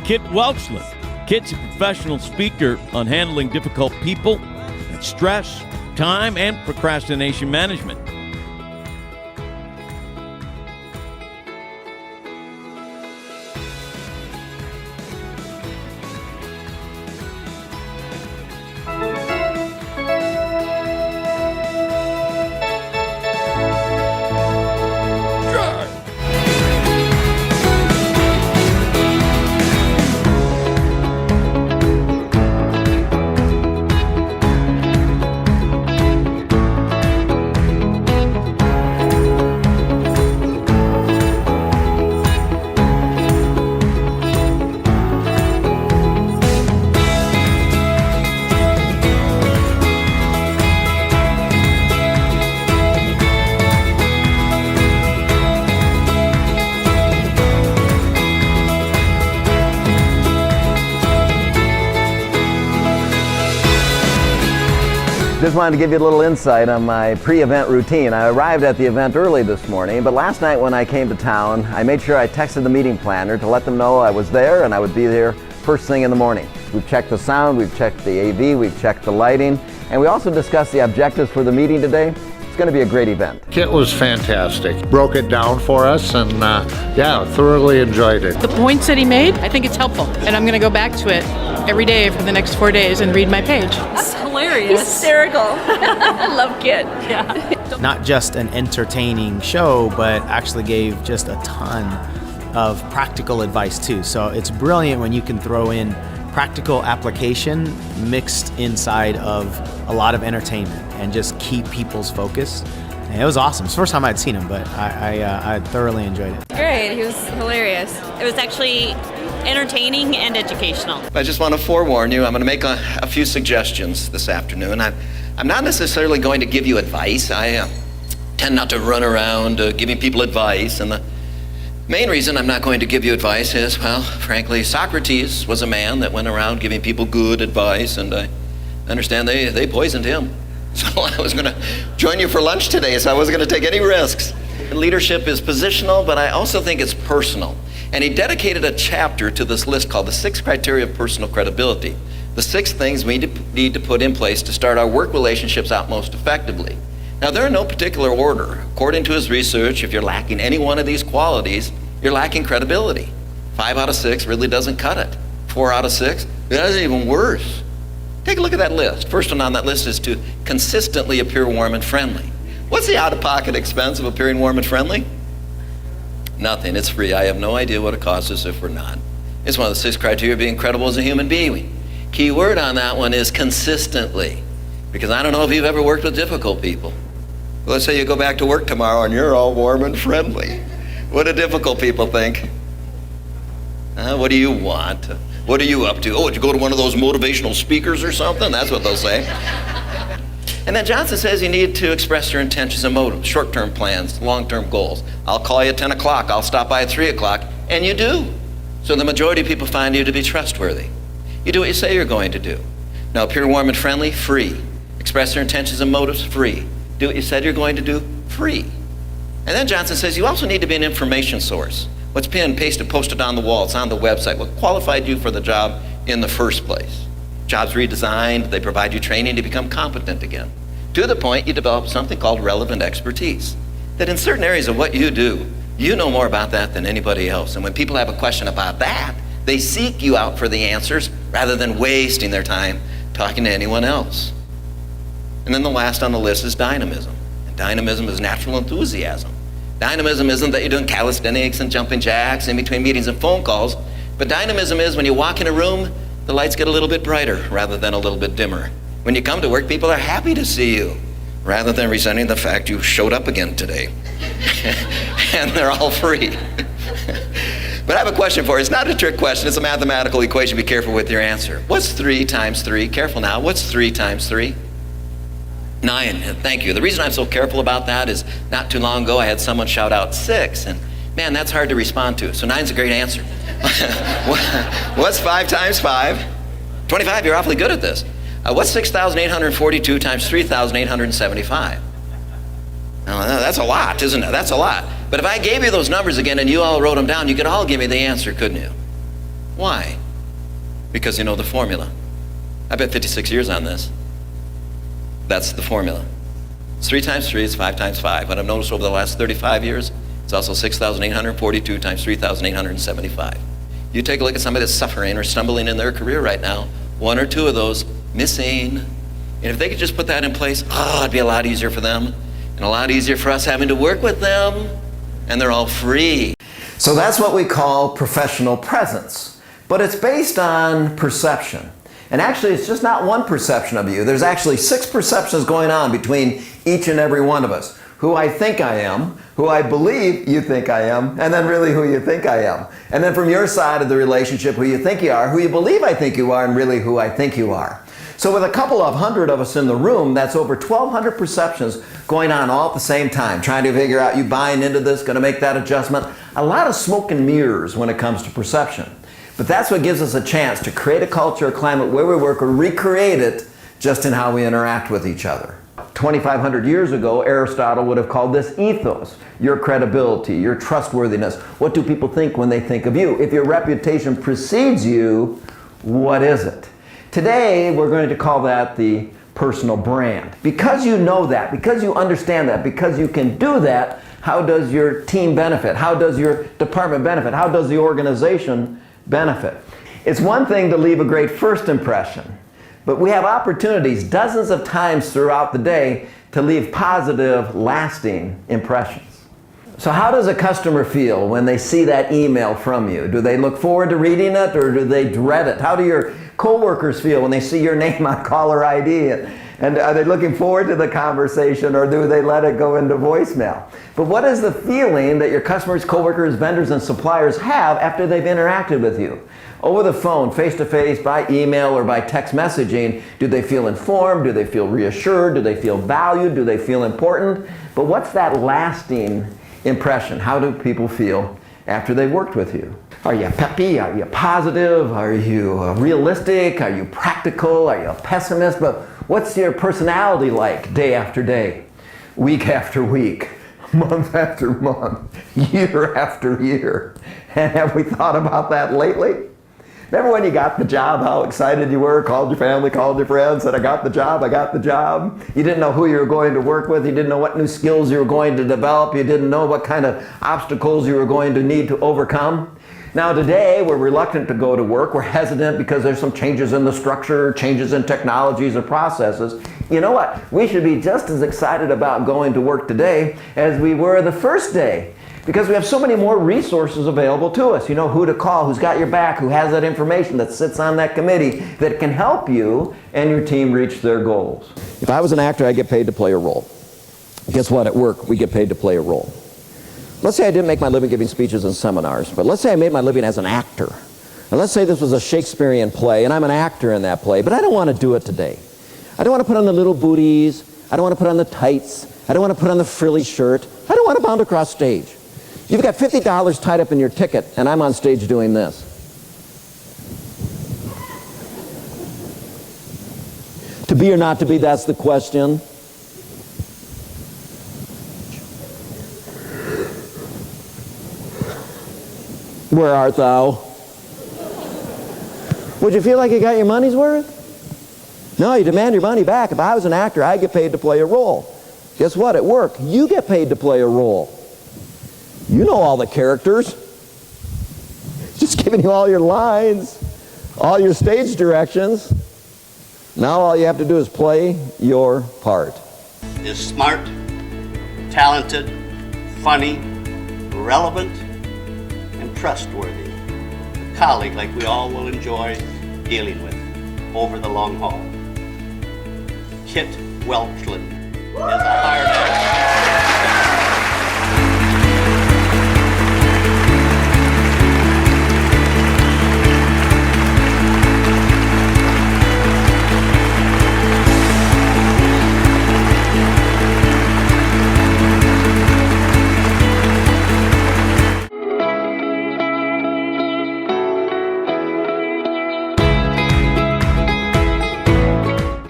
Kit Welchlin. Kit's a professional speaker on handling difficult people, and stress, time, and procrastination management. Just wanted to give you a little insight on my pre-event routine. I arrived at the event early this morning, but last night when I came to town, I made sure I texted the meeting planner to let them know I was there and I would be there first thing in the morning. We've checked the sound, we've checked the AV, we've checked the lighting, and we also discussed the objectives for the meeting today. It's going to be a great event. Kit was fantastic. Broke it down for us and thoroughly enjoyed it. The points that he made, I think it's helpful. And I'm going to go back to it every day for the next 4 days and read my page. That's hilarious. Hysterical. I love Kit. Yeah. Not just an entertaining show, but actually gave just a ton of practical advice too. So it's brilliant when you can throw in practical application mixed inside of a lot of entertainment and just keep people's focus. And it was awesome. It's the first time I'd seen him, but I thoroughly enjoyed it. Great. He was hilarious. It was actually entertaining and educational. I just want to forewarn you, I'm going to make a few suggestions this afternoon. I'm not necessarily going to give you advice. I tend not to run around giving people advice, and the main reason I'm not going to give you advice is, well, frankly, Socrates was a man that went around giving people good advice, and I understand they poisoned him. So I was going to join you for lunch today, so I wasn't going to take any risks. Leadership is positional, but I also think it's personal. And he dedicated a chapter to this list called the 6 criteria of personal credibility. The 6 things we need to put in place to start our work relationships out most effectively. Now, they're in no particular order. According to his research, if you're lacking any one of these qualities, you're lacking credibility. 5 out of 6 really doesn't cut it. 4 out of 6, that's even worse. Take a look at that list. First one on that list is to consistently appear warm and friendly. What's the out-of-pocket expense of appearing warm and friendly? Nothing. It's free. I have no idea what it costs us if we're not. It's one of the 6 criteria of being credible as a human being. Key word on that one is consistently, because I don't know if you've ever worked with difficult people. Let's say you go back to work tomorrow and you're all warm and friendly. What do difficult people think? What do you want? What are you up to? Oh, did you go to one of those motivational speakers or something? That's what they'll say. And then Johnson says you need to express your intentions and motives, short-term plans, long-term goals. I'll call you at 10 o'clock, I'll stop by at 3 o'clock, and you do. So the majority of people find you to be trustworthy. You do what you say you're going to do. Now, appear warm and friendly, free. Express your intentions and motives, free. Do what you said you're going to do, free. And then Johnson says you also need to be an information source. What's pinned, pasted, posted on the wall, it's on the website. What qualified you for the job in the first place? Jobs redesigned, they provide you training to become competent again. To the point, you develop something called relevant expertise. That in certain areas of what you do, you know more about that than anybody else. And when people have a question about that, they seek you out for the answers rather than wasting their time talking to anyone else. And then the last on the list is dynamism. And dynamism is natural enthusiasm. Dynamism isn't that you're doing calisthenics and jumping jacks in between meetings and phone calls, but dynamism is when you walk in a room, the lights get a little bit brighter rather than a little bit dimmer. When you come to work, people are happy to see you rather than resenting the fact you showed up again today. And they're all free. But I have a question for you. It's not a trick question, it's a mathematical equation. Be careful with your answer. What's 3 times 3? Careful now. What's 3 times 3? 9. Thank you. The reason I'm so careful about that is not too long ago I had someone shout out 6, and man, that's hard to respond to. So 9's a great answer. What's 5 times 5? 25. You're awfully good at this. What's 6,842 times 3,875? That's a lot, isn't it? That's a lot. But if I gave you those numbers again and you all wrote them down, you could all give me the answer, couldn't you? Why? Because you know the formula. I bet 56 years on this. That's the formula. It's 3 times 3, it's 5 times 5. What I've noticed over the last 35 years, it's also 6,842 times 3,875. You take a look at somebody that's suffering or stumbling in their career right now, 1 or 2 of those missing. And if they could just put that in place, it'd be a lot easier for them and a lot easier for us having to work with them. And they're all free. So that's what we call professional presence. But it's based on perception. And actually, it's just not one perception of you. There's actually 6 perceptions going on between each and every one of us. Who I think I am, who I believe you think I am, and then really who you think I am. And then from your side of the relationship, who you think you are, who you believe I think you are, and really who I think you are. So with a couple of hundred of us in the room, that's over 1,200 perceptions going on all at the same time, trying to figure out, you buying into this, going to make that adjustment. A lot of smoke and mirrors when it comes to perception. But that's what gives us a chance to create a culture, a climate where we work, or recreate it just in how we interact with each other. 2,500 years ago, Aristotle would have called this ethos, your credibility, your trustworthiness. What do people think when they think of you? If your reputation precedes you, what is it? Today, we're going to call that the personal brand. Because you know that, because you understand that, because you can do that, how does your team benefit? How does your department benefit? How does the organization benefit? It's one thing to leave a great first impression, but we have opportunities dozens of times throughout the day to leave positive, lasting impressions. So how does a customer feel when they see that email from you? Do they look forward to reading it, or do they dread it? How do your coworkers feel when they see your name on caller ID? And are they looking forward to the conversation, or do they let it go into voicemail? But what is the feeling that your customers, coworkers, vendors, and suppliers have after they've interacted with you? Over the phone, face-to-face, by email, or by text messaging, do they feel informed? Do they feel reassured? Do they feel valued? Do they feel important? But what's that lasting impression? How do people feel after they've worked with you? Are you peppy? Are you positive? Are you realistic? Are you practical? Are you a pessimist? But what's your personality like day after day, week after week, month after month, year after year? And have we thought about that lately? Remember when you got the job, how excited you were, called your family, called your friends, said, I got the job, I got the job. You didn't know who you were going to work with. You didn't know what new skills you were going to develop. You didn't know what kind of obstacles you were going to need to overcome. Now today, we're reluctant to go to work. We're hesitant because there's some changes in the structure, changes in technologies or processes. You know what? We should be just as excited about going to work today as we were the first day, because we have so many more resources available to us. You know who to call, who's got your back, who has that information, that sits on that committee that can help you and your team reach their goals. If I was an actor, I'd get paid to play a role. Guess what? At work, we get paid to play a role. Let's say I didn't make my living giving speeches and seminars, but let's say I made my living as an actor. And let's say this was a Shakespearean play, and I'm an actor in that play, but I don't want to do it today. I don't want to put on the little booties. I don't want to put on the tights. I don't want to put on the frilly shirt. I don't want to bound across stage. You've got $50 tied up in your ticket, and I'm on stage doing this. To be or not to be, that's the question. Where art thou? Would you feel like you got your money's worth? No, you demand your money back. If I was an actor, I get paid to play a role. Guess what? At work, you get paid to play a role. You know all the characters. Just giving you all your lines, all your stage directions. Now all you have to do is play your part. Is smart, talented, funny, relevant, and trustworthy. A colleague like we all will enjoy dealing with over the long haul. Kit Welchlin is a hard act.